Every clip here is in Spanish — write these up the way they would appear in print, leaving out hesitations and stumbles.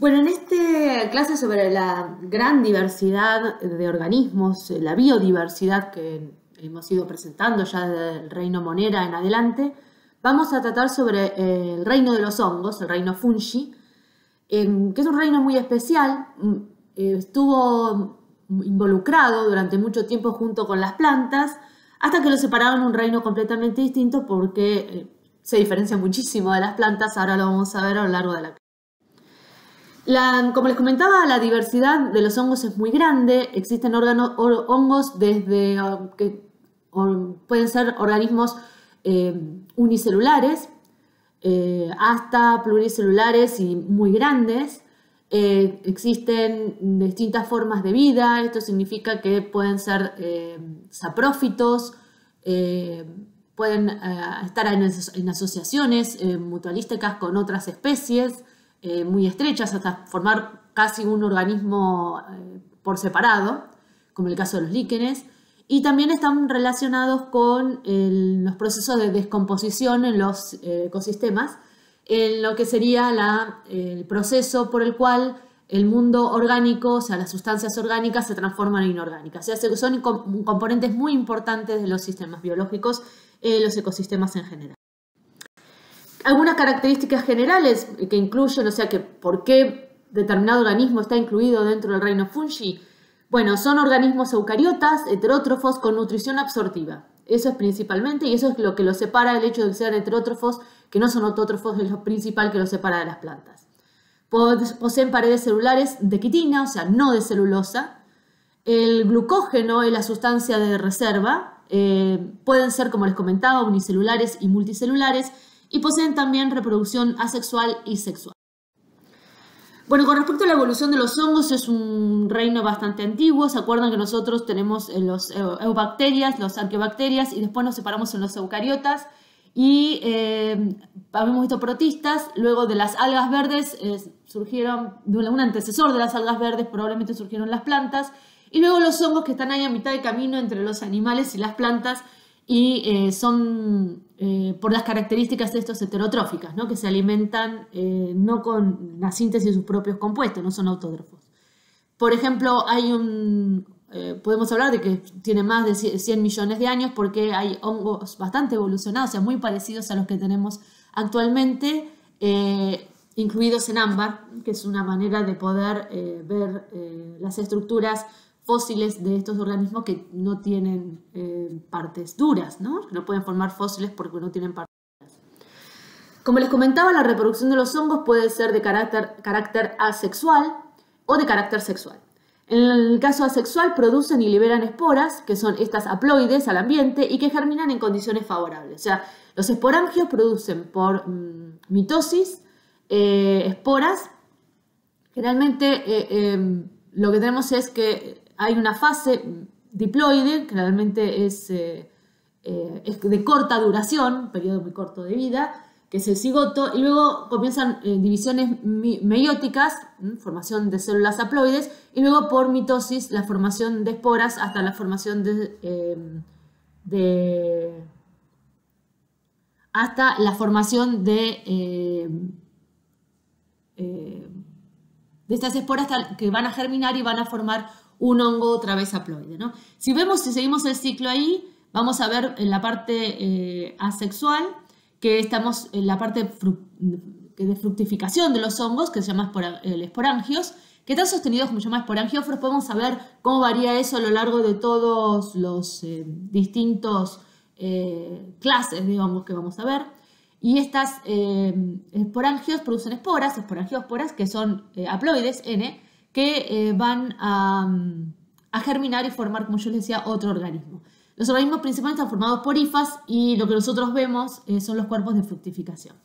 Bueno, en esta clase sobre la gran diversidad de organismos, la biodiversidad que hemos ido presentando ya desde el reino Monera en adelante, vamos a tratar sobre el reino de los hongos, el reino fungi, que es un reino muy especial. Estuvo involucrado durante mucho tiempo junto con las plantas, hasta que lo separaron en un reino completamente distinto porque se diferencia muchísimo de las plantas. Ahora lo vamos a ver a lo largo de la clase. Como les comentaba, la diversidad de los hongos es muy grande. Existen hongos desde que pueden ser organismos unicelulares hasta pluricelulares y muy grandes. Existen distintas formas de vida. Esto significa que pueden ser saprófitos, pueden estar en asociaciones mutualísticas con otras especies muy estrechas, hasta formar casi un organismo por separado, como el caso de los líquenes. Y también están relacionados con los procesos de descomposición en los ecosistemas, en lo que sería el proceso por el cual el mundo orgánico, o sea, las sustancias orgánicas se transforman en inorgánicas. O sea, son componentes muy importantes de los sistemas biológicos, los ecosistemas en general. Algunas características generales que incluyen, o sea, que por qué determinado organismo está incluido dentro del reino fungi. Bueno, son organismos eucariotas, heterótrofos, con nutrición absortiva. Eso es principalmente, y eso es lo que los separa, el hecho de ser heterótrofos, que no son autótrofos, es lo principal que los separa de las plantas. Poseen paredes celulares de quitina, o sea, no de celulosa. El glucógeno es la sustancia de reserva. Pueden ser, como les comentaba, unicelulares y multicelulares. Y poseen también reproducción asexual y sexual. Bueno, con respecto a la evolución de los hongos, es un reino bastante antiguo. ¿Se acuerdan que nosotros tenemos los eubacterias, los arqueobacterias, y después nos separamos en los eucariotas? Y habíamos visto protistas. Luego de las algas verdes surgieron, un antecesor de las algas verdes probablemente surgieron las plantas. Y luego los hongos, que están ahí a mitad de camino entre los animales y las plantas, y son por las características de estos heterotróficas, ¿no? Que se alimentan no con la síntesis de sus propios compuestos, no son autótrofos. Por ejemplo, podemos hablar de que tiene más de 100 millones de años, porque hay hongos bastante evolucionados, o sea, muy parecidos a los que tenemos actualmente, incluidos en ámbar, que es una manera de poder ver las estructuras fósiles de estos organismos que no tienen partes duras, ¿no? No pueden formar fósiles porque no tienen partes duras. Como les comentaba, la reproducción de los hongos puede ser de carácter asexual o de carácter sexual. En el caso asexual, producen y liberan esporas, que son estas haploides al ambiente y que germinan en condiciones favorables. O sea, los esporangios producen por mitosis esporas. Generalmente lo que tenemos es que hay una fase diploide, que realmente es de corta duración, un periodo muy corto de vida, que es el cigoto, y luego comienzan divisiones meióticas, formación de células haploides, y luego por mitosis la formación de esporas hasta la formación hasta la formación de estas esporas que van a germinar y van a formar un hongo otra vez haploide, ¿no? Si seguimos el ciclo ahí, vamos a ver en la parte asexual que estamos en la parte de fructificación de los hongos, que se llama esporangios, que están sostenidos como se llama esporangióforos. Podemos saber cómo varía eso a lo largo de todos los distintos clases de hongos que vamos a ver. Y estas esporangios producen esporangiósporas, que son haploides, N, que van a germinar y formar, como yo les decía, otro organismo. Los organismos principalmente están formados por hifas, y lo que nosotros vemos son los cuerpos de fructificación.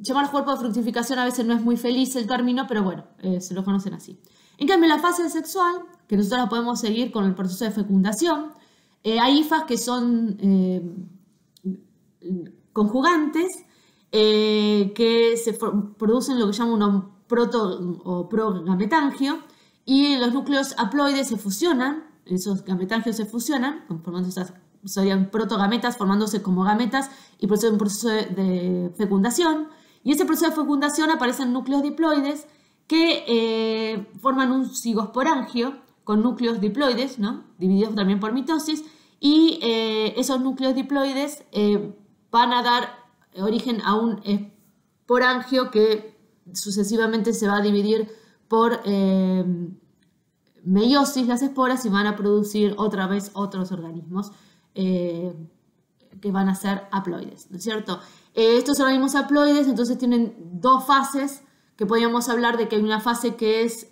Llamar cuerpo de fructificación a veces no es muy feliz el término, pero bueno, se lo conocen así. En cambio, en la fase sexual, que nosotros la podemos seguir con el proceso de fecundación, hay hifas que son conjugantes, que producen lo que llaman un proto o progametangio, y los núcleos haploides se fusionan, esos gametangios se fusionan, formando serían protogametas, formándose como gametas y producen un proceso de fecundación. Y ese proceso de fecundación aparecen núcleos diploides que forman un cigosporangio con núcleos diploides, ¿no? Divididos también por mitosis, y esos núcleos diploides van a dar origen a un esporangio que sucesivamente se va a dividir por meiosis las esporas y van a producir otra vez otros organismos que van a ser haploides, ¿no es cierto? Estos organismos haploides entonces tienen dos fases, que podríamos hablar de que hay una fase que es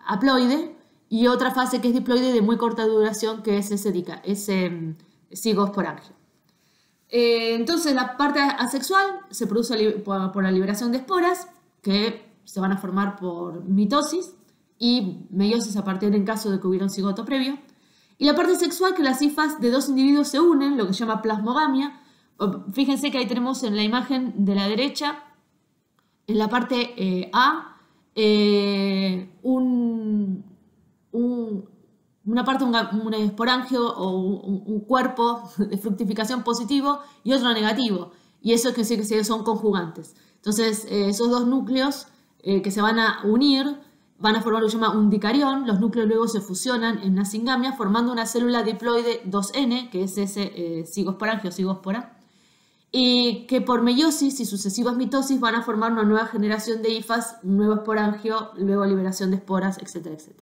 haploide y otra fase que es diploide de muy corta duración, que es ese cigosporangio. Entonces la parte asexual se produce por la liberación de esporas que se van a formar por mitosis y meiosis a partir en caso de que hubiera un cigoto previo. Y la parte sexual, que las hifas de dos individuos se unen, lo que se llama plasmogamia. Fíjense que ahí tenemos en la imagen de la derecha, en la parte A, una parte, un esporangio o un cuerpo de fructificación positivo y otro negativo. Y eso es que son conjugantes. Entonces, esos dos núcleos que se van a unir van a formar lo que se llama un dicarión. Los núcleos luego se fusionan en una singamia formando una célula diploide 2N, que es ese cigosporangio o cigospora, y que por meiosis y sucesivas mitosis van a formar una nueva generación de hifas, un nuevo esporangio, luego liberación de esporas, etcétera, etcétera.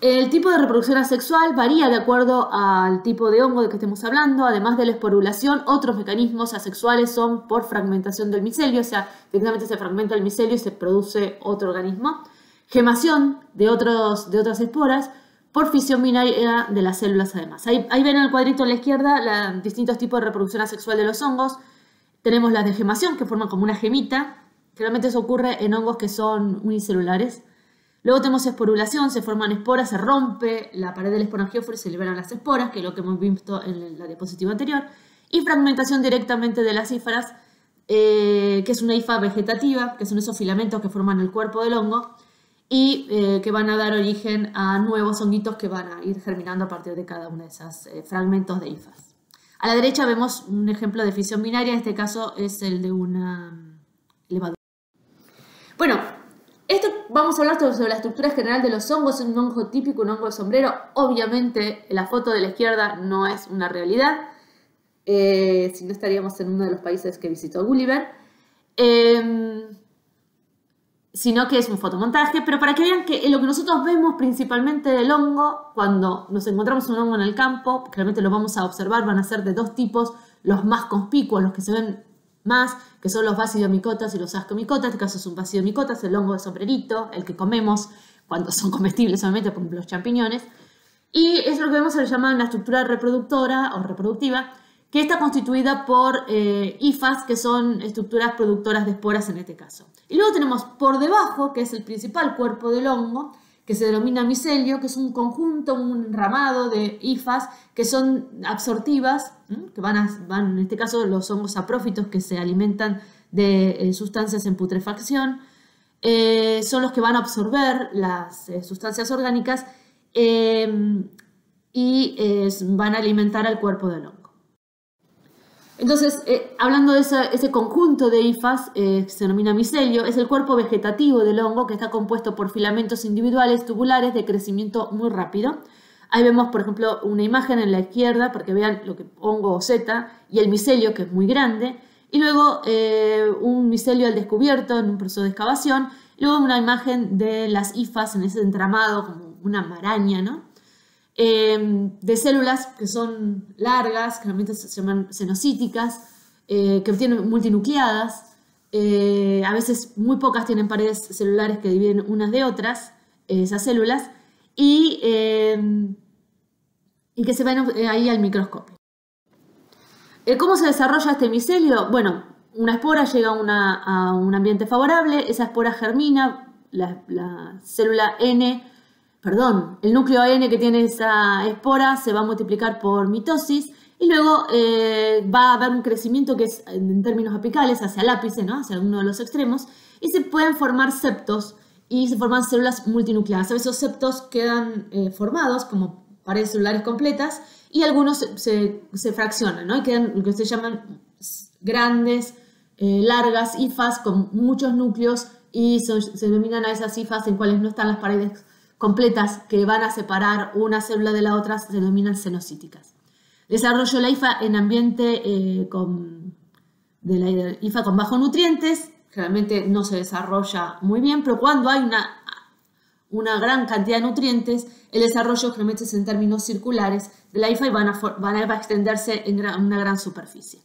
El tipo de reproducción asexual varía de acuerdo al tipo de hongo de que estemos hablando. Además de la esporulación, otros mecanismos asexuales son por fragmentación del micelio, o sea, directamente se fragmenta el micelio y se produce otro organismo. Gemación de otras esporas, por fisión binaria de las células además. Ahí ven en el cuadrito a la izquierda distintos tipos de reproducción asexual de los hongos. Tenemos las de gemación, que forman como una gemita. Generalmente eso ocurre en hongos que son unicelulares. Luego tenemos esporulación, se forman esporas, se rompe la pared del esporangióforo y se liberan las esporas, que es lo que hemos visto en la diapositiva anterior. Y fragmentación directamente de las hífaras, que es una hifa vegetativa, que son esos filamentos que forman el cuerpo del hongo y que van a dar origen a nuevos honguitos que van a ir germinando a partir de cada uno de esos fragmentos de hifas. A la derecha vemos un ejemplo de fisión binaria, en este caso es el de una levadura. Bueno, vamos a hablar sobre la estructura general de los hongos. Es un hongo típico, un hongo de sombrero. Obviamente la foto de la izquierda no es una realidad, si no estaríamos en uno de los países que visitó Gulliver, sino que es un fotomontaje, pero para que vean que lo que nosotros vemos principalmente del hongo, cuando nos encontramos un hongo en el campo, claramente lo vamos a observar, van a ser de dos tipos, los más conspicuos, los que se ven más, que son los basidomicotas y los ascomicotas. En este caso es un basidomicotas, el hongo de sombrerito, el que comemos cuando son comestibles, obviamente, como los champiñones. Y eso es lo que vemos, se le llama una estructura reproductora o reproductiva, que está constituida por hifas, que son estructuras productoras de esporas en este caso. Y luego tenemos por debajo, que es el principal cuerpo del hongo, que se denomina micelio, que es un conjunto, un enramado de hifas que son absortivas, que van en este caso los hongos saprófitos que se alimentan de sustancias en putrefacción, son los que van a absorber las sustancias orgánicas y van a alimentar al cuerpo del hongo. Entonces, hablando de ese conjunto de hifas, se denomina micelio, es el cuerpo vegetativo del hongo que está compuesto por filamentos individuales tubulares de crecimiento muy rápido. Ahí vemos, por ejemplo, una imagen en la izquierda para que vean lo que hongo o seta y el micelio, que es muy grande. Y luego un micelio al descubierto en un proceso de excavación. Y luego una imagen de las hifas en ese entramado, como una maraña, ¿no? De células que son largas, generalmente se llaman cenocíticas, que tienen multinucleadas, a veces muy pocas tienen paredes celulares que dividen unas de otras, esas células, y que se ven ahí al microscopio. ¿Cómo se desarrolla este micelio? Bueno, una espora llega a un ambiente favorable, esa espora germina, la célula el núcleo N que tiene esa espora se va a multiplicar por mitosis y luego va a haber un crecimiento que es en términos apicales hacia el ápice, ¿no? Hacia uno de los extremos, y se pueden formar septos y se forman células multinucleadas. A veces esos septos quedan formados como paredes celulares completas y algunos se fraccionan, ¿no? Y quedan lo que se llaman grandes, largas hifas con muchos núcleos y se denominan a esas hifas en cuales no están las paredes completas que van a separar una célula de la otra, se denominan cenocíticas. Desarrollo de la hifa en ambiente de la hifa con bajos nutrientes, generalmente no se desarrolla muy bien, pero cuando hay una gran cantidad de nutrientes, el desarrollo generalmente es en términos circulares de la hifa y van a extenderse en una gran superficie.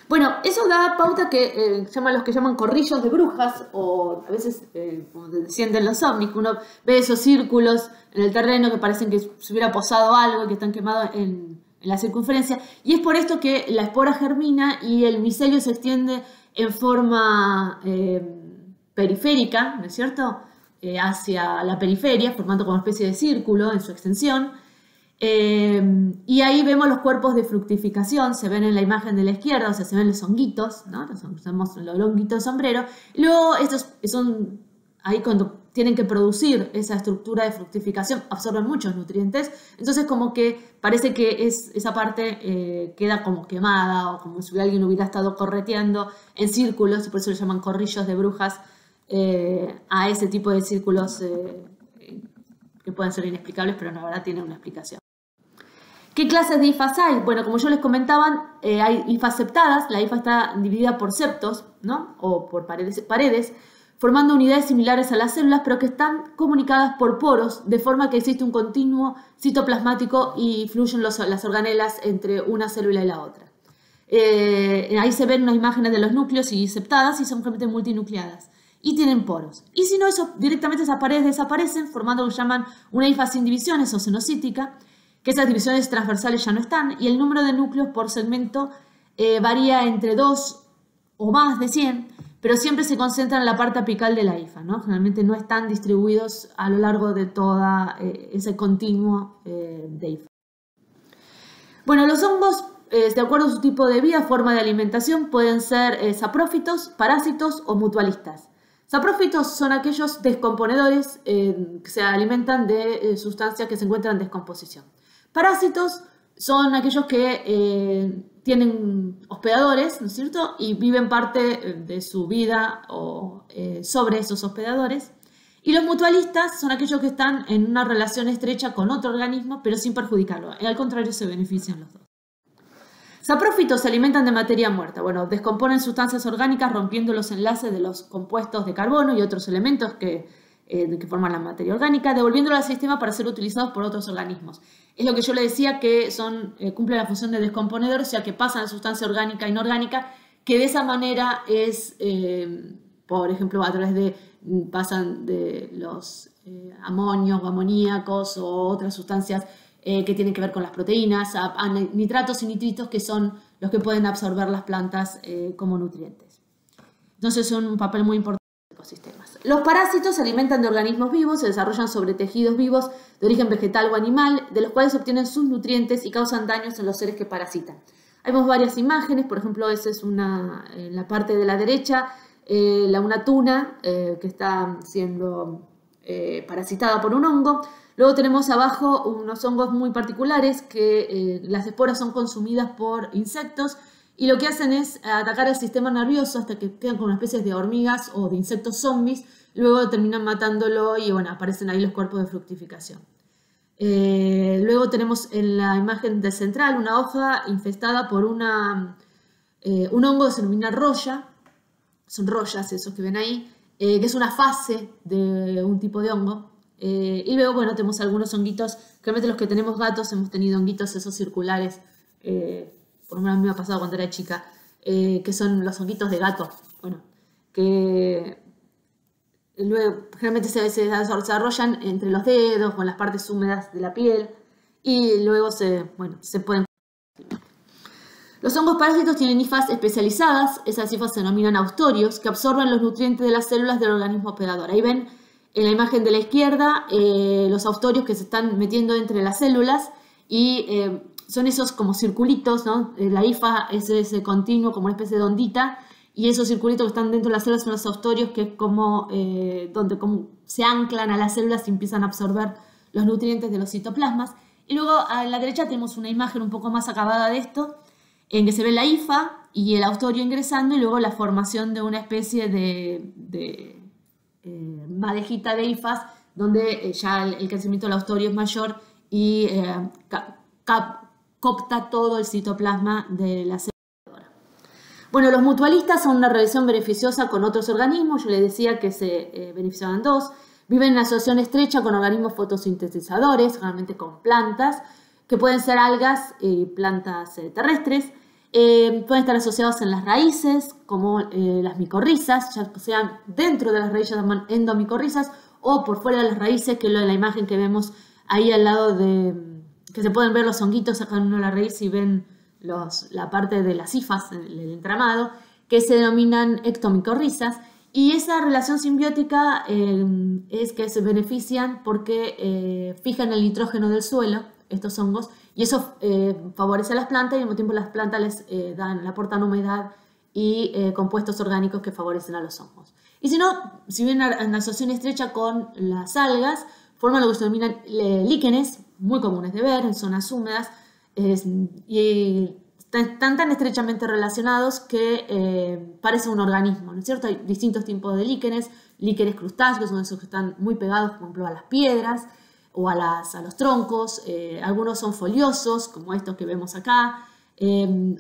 Bueno, eso da pauta que los que llaman corrillos de brujas, o a veces como descienden los ovnis, uno ve esos círculos en el terreno que parecen que se hubiera posado algo y que están quemados en la circunferencia, y es por esto que la espora germina y el micelio se extiende en forma periférica, ¿no es cierto?, hacia la periferia, formando como una especie de círculo en su extensión. Y ahí vemos los cuerpos de fructificación, se ven en la imagen de la izquierda, o sea, se ven los honguitos, ¿no? Los honguitos de sombrero. Y luego estos son ahí cuando tienen que producir esa estructura de fructificación, absorben muchos nutrientes, entonces como que parece que esa parte queda como quemada o como si alguien hubiera estado correteando en círculos, y por eso le llaman corrillos de brujas a ese tipo de círculos que pueden ser inexplicables, pero la verdad tienen una explicación. ¿Qué clases de hifas hay? Bueno, como yo les comentaba, hay hifas septadas. La hifa está dividida por septos, ¿no?, o por paredes, formando unidades similares a las células, pero que están comunicadas por poros, de forma que existe un continuo citoplasmático y fluyen las organelas entre una célula y la otra. Ahí se ven unas imágenes de los núcleos y septadas y son realmente multinucleadas. Y tienen poros. Y si no, directamente esas paredes desaparecen, formando lo que llaman una hifa sin divisiones o cenocítica, que esas divisiones transversales ya no están, y el número de núcleos por segmento varía entre 2 o más de 100, pero siempre se concentran en la parte apical de la hifa, ¿no? Generalmente no están distribuidos a lo largo de todo ese continuo de hifa. Bueno, los hongos, de acuerdo a su tipo de vida, forma de alimentación, pueden ser saprófitos, parásitos o mutualistas. Saprófitos son aquellos descomponedores que se alimentan de sustancias que se encuentran en descomposición. Parásitos son aquellos que tienen hospedadores, ¿no es cierto?, y viven parte de su vida sobre esos hospedadores. Y los mutualistas son aquellos que están en una relación estrecha con otro organismo, pero sin perjudicarlo. Al contrario, se benefician los dos. Saprófitos se alimentan de materia muerta. Bueno, descomponen sustancias orgánicas rompiendo los enlaces de los compuestos de carbono y otros elementos que forman la materia orgánica, devolviéndolo al sistema para ser utilizados por otros organismos. Es lo que yo le decía, que cumplen la función de descomponedores, o sea que pasan de sustancia orgánica a inorgánica, que de esa manera por ejemplo, a través pasan de los amonios o amoníacos o otras sustancias que tienen que ver con las proteínas, a nitratos y nitritos, que son los que pueden absorber las plantas como nutrientes. Entonces son un papel muy importante en los ecosistemas. Los parásitos se alimentan de organismos vivos, se desarrollan sobre tejidos vivos de origen vegetal o animal, de los cuales obtienen sus nutrientes y causan daños en los seres que parasitan. Hay varias imágenes, por ejemplo, esa es en la parte de la derecha, una tuna que está siendo parasitada por un hongo. Luego tenemos abajo unos hongos muy particulares que las esporas son consumidas por insectos y lo que hacen es atacar el sistema nervioso hasta que quedan como una especie de hormigas o de insectos zombies, luego terminan matándolo y bueno, aparecen ahí los cuerpos de fructificación. Luego tenemos en la imagen de central una hoja infestada por un hongo que se denomina roya, son royas esos que ven ahí, que es una fase de un tipo de hongo. Y luego, bueno, tenemos algunos honguitos, realmente los que tenemos gatos hemos tenido honguitos esos circulares, por lo menos a mí me ha pasado cuando era chica, que son los honguitos de gato, bueno, que luego generalmente se desarrollan entre los dedos o en las partes húmedas de la piel y luego se pueden... Los hongos parásitos tienen hifas especializadas, esas hifas se denominan austorios, que absorben los nutrientes de las células del organismo hospedador. Ahí ven en la imagen de la izquierda los austorios que se están metiendo entre las células y son esos como circulitos, ¿no? La hifa es ese continuo, como una especie de ondita, y esos circulitos que están dentro de las células son los austorios, que es como donde se anclan a las células y empiezan a absorber los nutrientes de los citoplasmas. Y luego a la derecha tenemos una imagen un poco más acabada de esto, en que se ve la hifa y el austorio ingresando y luego la formación de una especie de madejita de hifas donde ya el crecimiento del austorio es mayor y capta todo el citoplasma de la célula. Bueno, los mutualistas son una relación beneficiosa con otros organismos. Yo les decía que se beneficiaban dos. Viven en asociación estrecha con organismos fotosintetizadores, generalmente con plantas, que pueden ser algas y plantas terrestres. Pueden estar asociados en las raíces, como las micorrizas, ya sean dentro de las raíces, llaman endomicorrizas, o por fuera de las raíces, que es la imagen que vemos ahí al lado de, que se pueden ver los honguitos, sacan uno la raíz y ven la parte de las hifas, el entramado, que se denominan ectomicorrizas. Y esa relación simbiótica es que se benefician porque fijan el nitrógeno del suelo, estos hongos, y eso favorece a las plantas y al mismo tiempo las plantas les le aportan humedad y compuestos orgánicos que favorecen a los hongos. Y si no, si vienen en asociación estrecha con las algas, forman lo que se denominan líquenes, muy comunes de ver en zonas húmedas, y están tan estrechamente relacionados que parece un organismo, ¿no es cierto? Hay distintos tipos de líquenes crustáceos, son esos que están muy pegados, por ejemplo, a las piedras o a los troncos. Algunos son foliosos, como estos que vemos acá,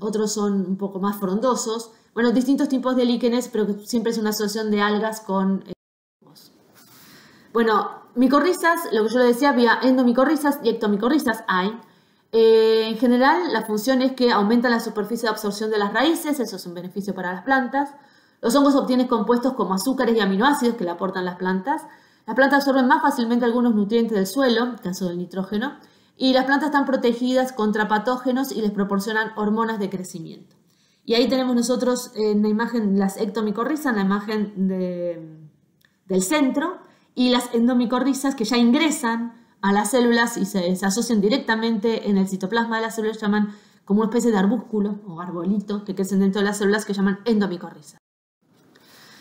otros son un poco más frondosos. Bueno, distintos tipos de líquenes, pero que siempre es una asociación de algas con hongos. Bueno, micorrizas, lo que yo le decía, había endomicorrizas y ectomicorrizas hay. En general, la función es que aumentan la superficie de absorción de las raíces, eso es un beneficio para las plantas. Los hongos obtienen compuestos como azúcares y aminoácidos que le aportan las plantas. Las plantas absorben más fácilmente algunos nutrientes del suelo, en el caso del nitrógeno, y las plantas están protegidas contra patógenos y les proporcionan hormonas de crecimiento. Y ahí tenemos nosotros en la imagen las ectomicorrizas, en la imagen del centro, y las endomicorrizas que ya ingresan a las células y se asocian directamente en el citoplasma de las células, llaman como una especie de arbúsculo o arbolito que crecen dentro de las células que llaman endomicorrizas.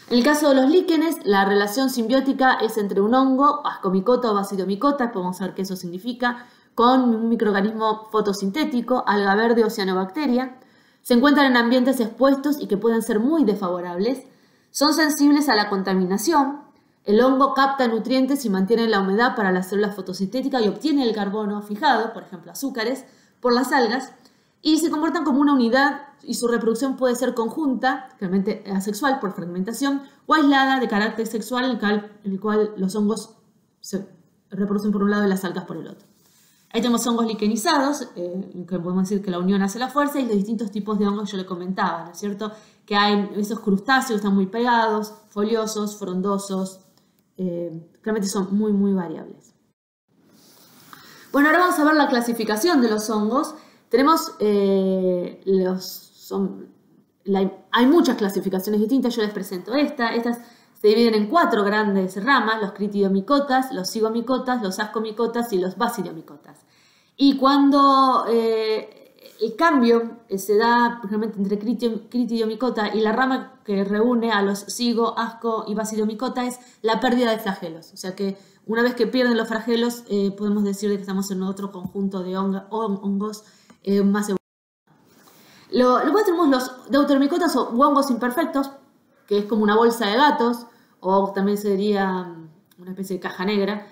En el caso de los líquenes, la relación simbiótica es entre un hongo, ascomicota o basidiomicota, podemos ver qué eso significa, con un microorganismo fotosintético, alga verde o cianobacteria. Se encuentran en ambientes expuestos y que pueden ser muy desfavorables. Son sensibles a la contaminación. El hongo capta nutrientes y mantiene la humedad para las células fotosintéticas y obtiene el carbono fijado, por ejemplo azúcares, por las algas, y se comportan como una unidad y su reproducción puede ser conjunta, realmente asexual por fragmentación, o aislada de carácter sexual, en el cual los hongos se reproducen por un lado y las algas por el otro. Ahí tenemos hongos liquenizados, que podemos decir que la unión hace la fuerza, y los distintos tipos de hongos yo le comentaba, ¿no es cierto? Que hay esos crustáceos que están muy pegados, foliosos, frondosos, realmente son muy, muy variables. Bueno, ahora vamos a ver la clasificación de los hongos. Tenemos hay muchas clasificaciones distintas, yo les presento estas se dividen en 4 grandes ramas: los critidiomicotas, los zigomicotas, los ascomicotas y los basidiomicotas. Y cuando el cambio se da realmente entre critidiomicota y la rama que reúne a los zigo, asco y basidiomicota es la pérdida de flagelos. O sea que una vez que pierden los flagelos podemos decir que estamos en otro conjunto de hongos más evolucionados. Luego tenemos los deuteromicotas o hongos imperfectos, que es como una bolsa de gatos, o también sería una especie de caja negra.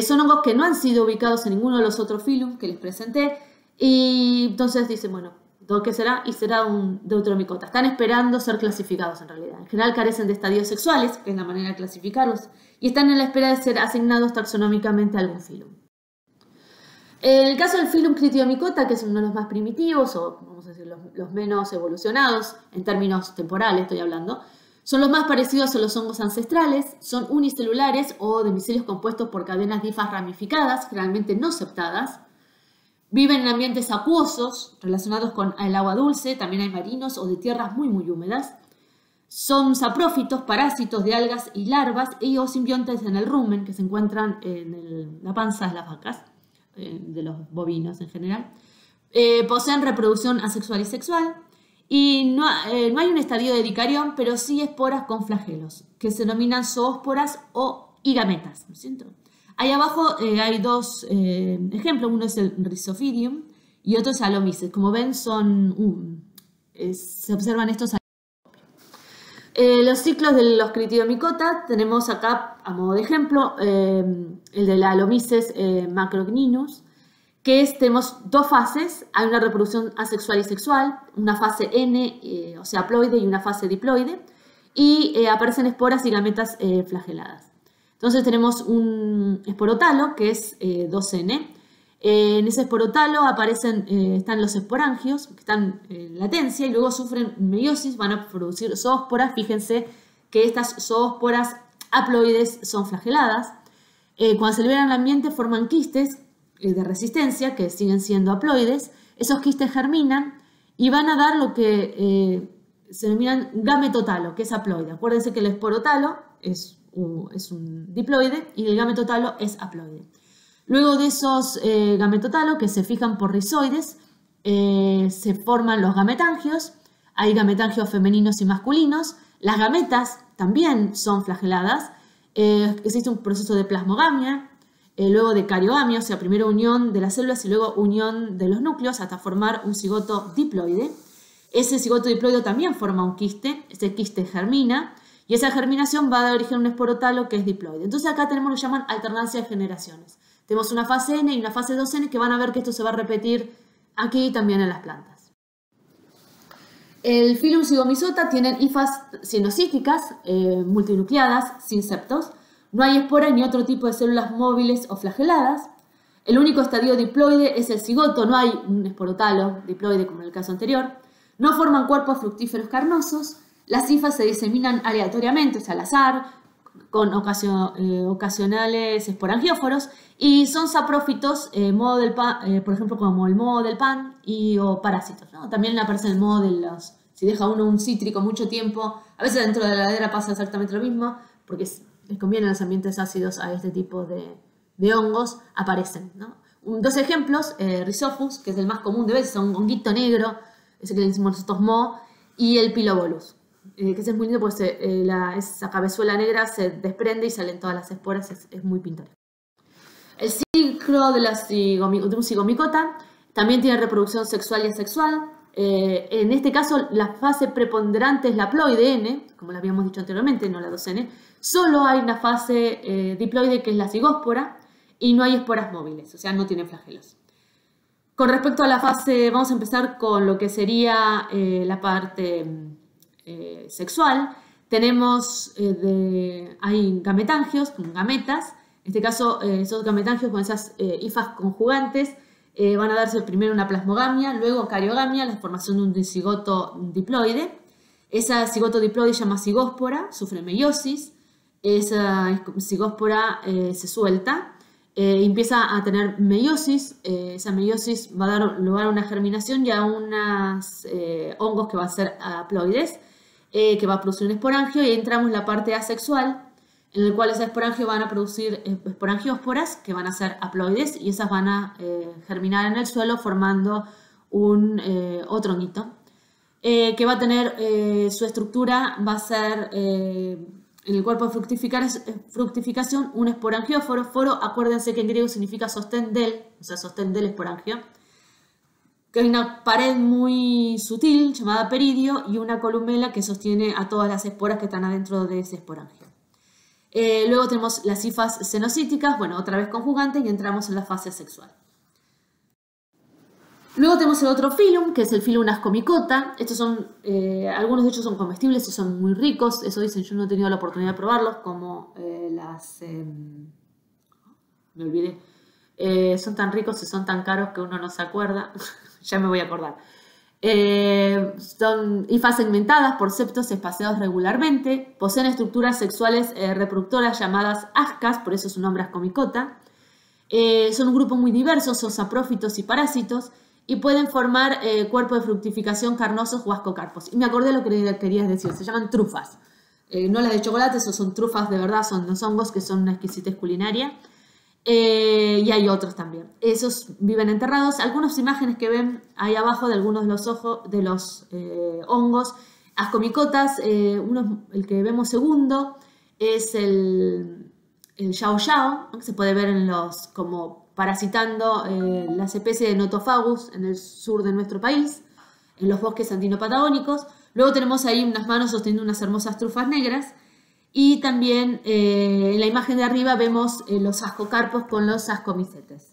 Son hongos que no han sido ubicados en ninguno de los otros filum que les presenté, y entonces dicen, bueno, ¿qué será? Y será un deuteromicota. Están esperando ser clasificados en realidad. En general carecen de estadios sexuales, que es la manera de clasificarlos, y están en la espera de ser asignados taxonómicamente a algún filum. En el caso del filum critidiomicota, que es uno de los más primitivos, o vamos a decir los menos evolucionados, en términos temporales estoy hablando, son los más parecidos a los hongos ancestrales, son unicelulares o de micelios compuestos por cadenas difas ramificadas, generalmente no septadas. Viven en ambientes acuosos, relacionados con el agua dulce, también hay marinos o de tierras muy muy húmedas. Son saprófitos, parásitos de algas y larvas, o simbiontes en el rumen, que se encuentran en la panza de las vacas, de los bovinos en general. Poseen reproducción asexual y sexual. Y no hay un estadio de dicarión, pero sí esporas con flagelos, que se denominan zoósporas o higametas, ¿no es cierto? Ahí abajo hay 2 ejemplos, uno es el Rhizophidium y otro es Alomyces. Como ven, son se observan estos. Los ciclos de los critidomycota tenemos acá, a modo de ejemplo, el de la Lomyces macrocninus, que tenemos dos fases. Hay una reproducción asexual y sexual, una fase N, o sea, haploide, y una fase diploide, y aparecen esporas y gametas flageladas. Entonces tenemos un esporotalo, que es 2N. En ese esporotalo están los esporangios, que están en latencia, y luego sufren meiosis, van a producir zoosporas. Fíjense que estas zoosporas haploides son flageladas. Cuando se liberan al ambiente forman quistes de resistencia, que siguen siendo haploides. Esos quistes germinan y van a dar lo que se denominan gametotalo, que es haploide. Acuérdense que el esporotalo es un diploide y el gametotalo es haploide. Luego de esos gametotalo, que se fijan por rizoides, se forman los gametangios. Hay gametangios femeninos y masculinos. Las gametas también son flageladas. Existe un proceso de plasmogamia, luego de cariogamia, o sea, primero unión de las células y luego unión de los núcleos hasta formar un cigoto diploide. Ese cigoto diploide también forma un quiste. Ese quiste germina y esa germinación va a dar origen a un esporotalo que es diploide. Entonces acá tenemos lo que llaman alternancia de generaciones. Tenemos una fase N y una fase 2N, que van a ver que esto se va a repetir aquí también en las plantas. El Phylum Zygomysota tienen hifas sinocísticas, multinucleadas, sin septos. No hay esporas ni otro tipo de células móviles o flageladas. El único estadio diploide es el cigoto, no hay un esporotalo diploide como en el caso anterior. No forman cuerpos fructíferos carnosos. Las hifas se diseminan aleatoriamente, o sea, al azar, con ocasionales esporangióforos, y son saprófitos, modo del pan, por ejemplo, como el moho del pan, o parásitos, ¿no? También aparece el moho de los, si deja uno un cítrico mucho tiempo, a veces dentro de la heladera pasa exactamente lo mismo, porque les conviene en los ambientes ácidos a este tipo de hongos, aparecen, ¿no? Dos ejemplos, Rhizophus, que es el más común de veces, un honguito negro, ese que le decimos nosotros moho, y el Pilobolus. Que ese es muy lindo porque esa cabezuela negra se desprende y salen todas las esporas, es muy pintoresco. El ciclo de un zigomicota también tiene reproducción sexual y asexual. En este caso, la fase preponderante es la haploide N, como lo habíamos dicho anteriormente, no la 2N. Solo hay una fase diploide, que es la zigóspora, y no hay esporas móviles, o sea, no tienen flagelos. Con respecto a la fase, vamos a empezar con lo que sería la parte sexual. Tenemos, hay gametangios, con gametas. En este caso, esos gametangios con esas hifas conjugantes van a darse primero una plasmogamia, luego cariogamia, la formación de un cigoto diploide. Esa cigoto diploide se llama cigóspora, sufre meiosis. Esa cigóspora se suelta, empieza a tener meiosis. Esa meiosis va a dar lugar a una germinación y a unos hongos que van a ser haploides, que va a producir un esporangio, y ahí entramos en la parte asexual, en el cual ese esporangio van a producir esporangiósporas que van a ser haploides, y esas van a germinar en el suelo formando otro honguito, que va a tener su estructura, va a ser en el cuerpo de fructificación un esporangióforo. Foro, acuérdense que en griego significa sostén del, o sea, sostén del esporangio, que hay una pared muy sutil llamada peridio y una columela que sostiene a todas las esporas que están adentro de ese esporangio. Luego tenemos las hifas cenocíticas, bueno, otra vez conjugantes, y entramos en la fase sexual. Luego tenemos el otro phylum, que es el Phylum Ascomycota. Estos son, algunos de ellos son comestibles y son muy ricos, eso dicen, yo no he tenido la oportunidad de probarlos, como me olvidé. Son tan ricos y son tan caros que uno no se acuerda. Ya me voy a acordar. Son hifas segmentadas por septos espaciados regularmente. Poseen estructuras sexuales reproductoras llamadas ascas, por eso su nombre Ascomycota. Son un grupo muy diverso, son saprófitos y parásitos, y pueden formar cuerpos de fructificación carnosos o ascocarpos. Y me acordé lo que querías decir, se llaman trufas. No las de chocolate, esos son trufas de verdad, son los hongos que son una exquisitez culinaria. Y hay otros también. Esos viven enterrados. Algunas imágenes que ven ahí abajo de algunos de los hongos ascomycotas, el que vemos segundo es el yao yao, ¿no? Que se puede ver como parasitando las especies de Nothofagus en el sur de nuestro país. en los bosques andino-patagónicos. Luego tenemos ahí unas manos sosteniendo unas hermosas trufas negras. Y también en la imagen de arriba vemos los ascocarpos con los ascomicetes.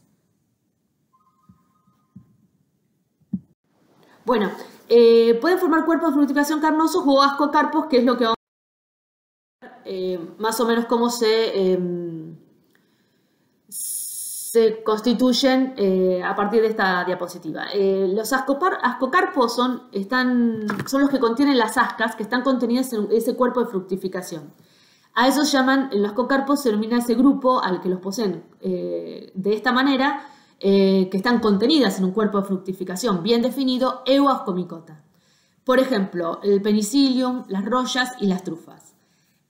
Bueno, pueden formar cuerpos de fructificación carnosos o ascocarpos, que es lo que vamos a ver más o menos cómo se constituyen a partir de esta diapositiva. Los ascocarpos son los que contienen las ascas que están contenidas en ese cuerpo de fructificación. A eso se llaman, los ascocarpos se denomina ese grupo al que los poseen de esta manera, que están contenidas en un cuerpo de fructificación bien definido, Euascomicota. Por ejemplo, el penicillium, las rollas y las trufas.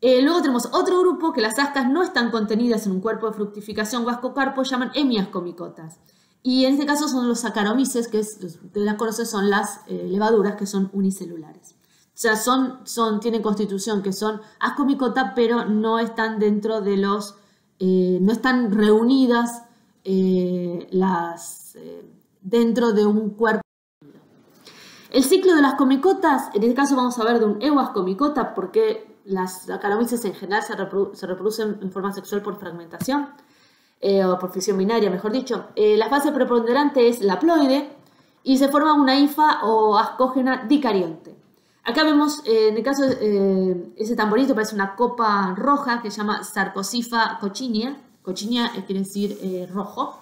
Luego tenemos otro grupo que las ascas no están contenidas en un cuerpo de fructificación o ascocarpo, llaman hemiascomicotas. Y en este caso son los Saccharomyces, que las conoces, son las levaduras que son unicelulares. O sea, tienen constitución que son ascomicota, pero no están dentro de no están reunidas dentro de un cuerpo. El ciclo de las comicotas, en este caso vamos a ver de un euascomicota, porque las Saccharomyces en general se reproducen en forma sexual por fragmentación, o por fisión binaria, mejor dicho. La fase preponderante es la haploide y se forma una hifa o ascógena dicarionte. Acá vemos, en el caso, ese tan bonito, parece una copa roja que se llama Sarcosifa coccinea. Coccinea quiere decir rojo.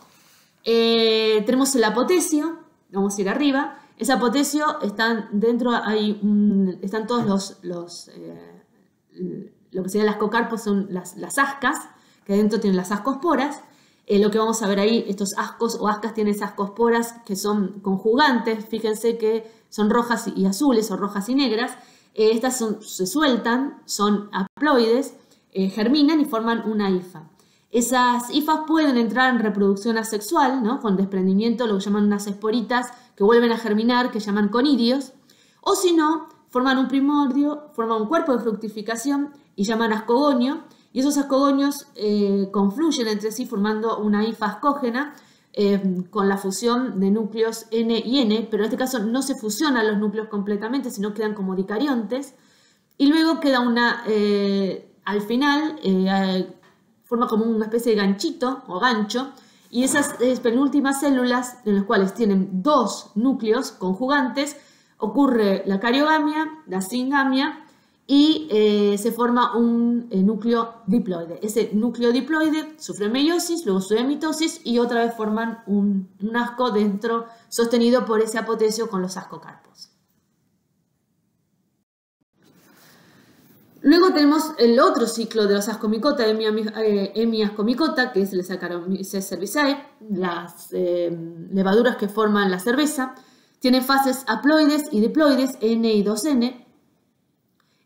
Tenemos el apotecio, vamos a ir arriba. Ese apotecio, dentro están todos lo que serían las ascocarpos, son las ascas, que adentro tienen las ascosporas. Lo que vamos a ver ahí, estos ascos o ascas tienen esas ascosporas que son conjugantes, fíjense que son rojas y azules o rojas y negras. Estas se sueltan, son haploides, germinan y forman una hifa. Esas hifas pueden entrar en reproducción asexual, ¿no? Con desprendimiento, lo que llaman unas esporitas que vuelven a germinar, que llaman conidios, o si no, forman un primordio, forman un cuerpo de fructificación y llaman ascogonio, y esos ascogonios confluyen entre sí formando una hifa ascógena con la fusión de núcleos N y N, pero en este caso no se fusionan los núcleos completamente, sino quedan como dicariontes, y luego queda al final, forma como una especie de ganchito o gancho, y esas penúltimas células, en las cuales tienen dos núcleos conjugantes, ocurre la cariogamia, la singamia, y se forma un núcleo diploide. Ese núcleo diploide sufre meiosis, luego sufre mitosis y otra vez forman un asco dentro, sostenido por ese apotecio con los ascocarpos. Luego tenemos el otro ciclo de los ascomicota, hemiascomicota, que es el Saccharomyces cerevisiae, las levaduras que forman la cerveza. Tienen fases haploides y diploides, N y 2N.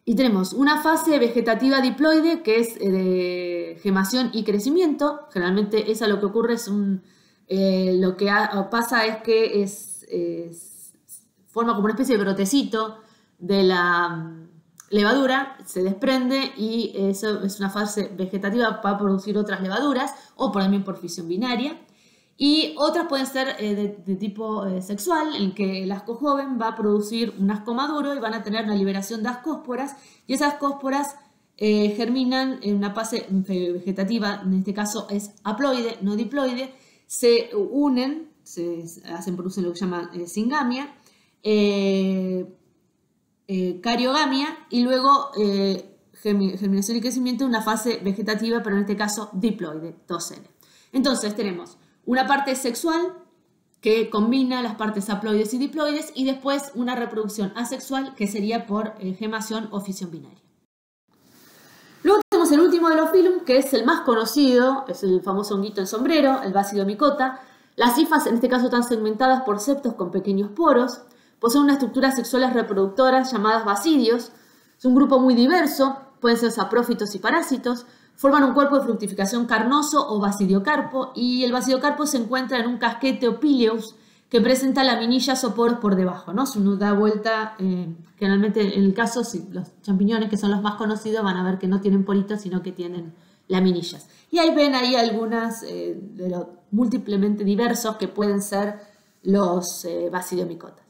Y tenemos una fase vegetativa diploide, que es de gemación y crecimiento. Generalmente esa lo que ocurre es lo que pasa es que forma como una especie de brotecito de la levadura, se desprende y eso es una fase vegetativa para producir otras levaduras o también por fisión binaria. Y otras pueden ser de tipo sexual, en que el asco joven va a producir un asco maduro y van a tener una liberación de ascósporas, y esas ascósporas germinan en una fase vegetativa, en este caso es haploide, no diploide, se unen, producen lo que se llama singamia, cariogamia y luego germinación y crecimiento en una fase vegetativa, pero en este caso diploide, 2N. Entonces tenemos una parte sexual que combina las partes haploides y diploides y después una reproducción asexual que sería por gemación o fisión binaria. Luego tenemos el último de los filum, que es el más conocido, es el famoso honguito en sombrero, el Basidiomycota. Las hifas en este caso están segmentadas por septos con pequeños poros, poseen una estructura sexuales reproductoras llamadas basidios. Es un grupo muy diverso, pueden ser saprófitos y parásitos. Forman un cuerpo de fructificación carnoso o basidiocarpo, y el basidiocarpo se encuentra en un casquete o pileus que presenta laminillas o poros por debajo, ¿no? Si uno da vuelta, generalmente en el caso, si los champiñones, que son los más conocidos, van a ver que no tienen poritos, sino que tienen laminillas. Y ahí ven algunas de los múltiplemente diversos que pueden ser los basidiomycotas.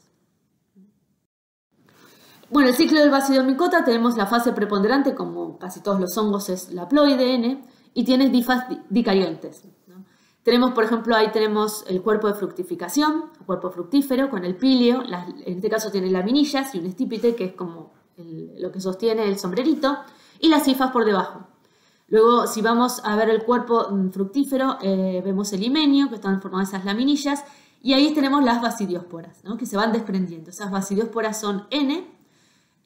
Bueno, el ciclo del basidiomicota tenemos la fase preponderante, como casi todos los hongos es la haploide N, y tiene difas dicariontes, ¿no? Tenemos, por ejemplo, ahí tenemos el cuerpo de fructificación, el cuerpo fructífero con el píleo, en este caso tiene laminillas y un estípite, que es como lo que sostiene el sombrerito, y las hifas por debajo. Luego, si vamos a ver el cuerpo fructífero, vemos el himenio, que están formadas esas laminillas, y ahí tenemos las basidiósporas, ¿no? Que se van desprendiendo. Esas basidiósporas son N,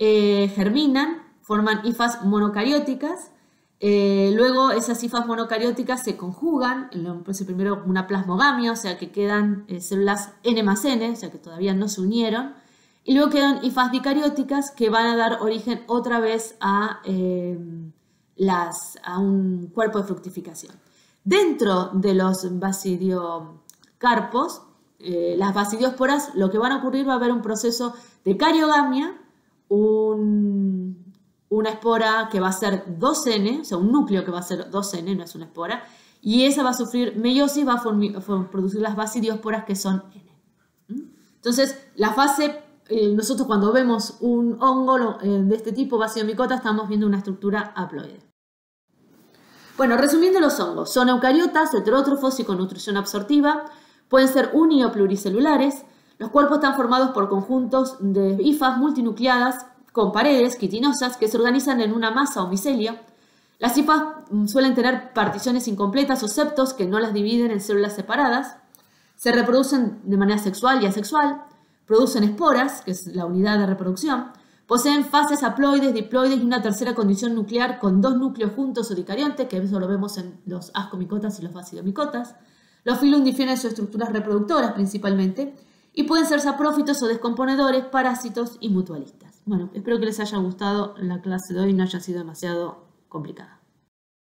germinan, forman hifas monocarióticas. Luego esas hifas monocarióticas se conjugan, primero una plasmogamia, o sea que quedan células N más N, o sea que todavía no se unieron, y luego quedan hifas dicarióticas que van a dar origen otra vez a un cuerpo de fructificación. Dentro de los basidiocarpos, las basidiósporas, lo que van a ocurrir va a haber un proceso de cariogamia, una espora que va a ser 2N, o sea, un núcleo que va a ser 2N, no es una espora, y esa va a sufrir meiosis, va a producir las basidiósporas que son N. Entonces, la fase, nosotros cuando vemos un hongo de este tipo, basidiomicota, estamos viendo una estructura haploide. Bueno, resumiendo los hongos, son eucariotas, heterótrofos y con nutrición absortiva, pueden ser uni o pluricelulares. Los cuerpos están formados por conjuntos de hifas multinucleadas con paredes quitinosas que se organizan en una masa o micelio. Las hifas suelen tener particiones incompletas o septos que no las dividen en células separadas. Se reproducen de manera sexual y asexual. Producen esporas, que es la unidad de reproducción. Poseen fases haploides, diploides y una tercera condición nuclear con dos núcleos juntos o dicariontes, que eso lo vemos en los ascomicotas y los basidomicotas. Los filum difieren sus estructuras reproductoras principalmente, y pueden ser saprófitos o descomponedores, parásitos y mutualistas. Bueno, espero que les haya gustado la clase de hoy y no haya sido demasiado complicada.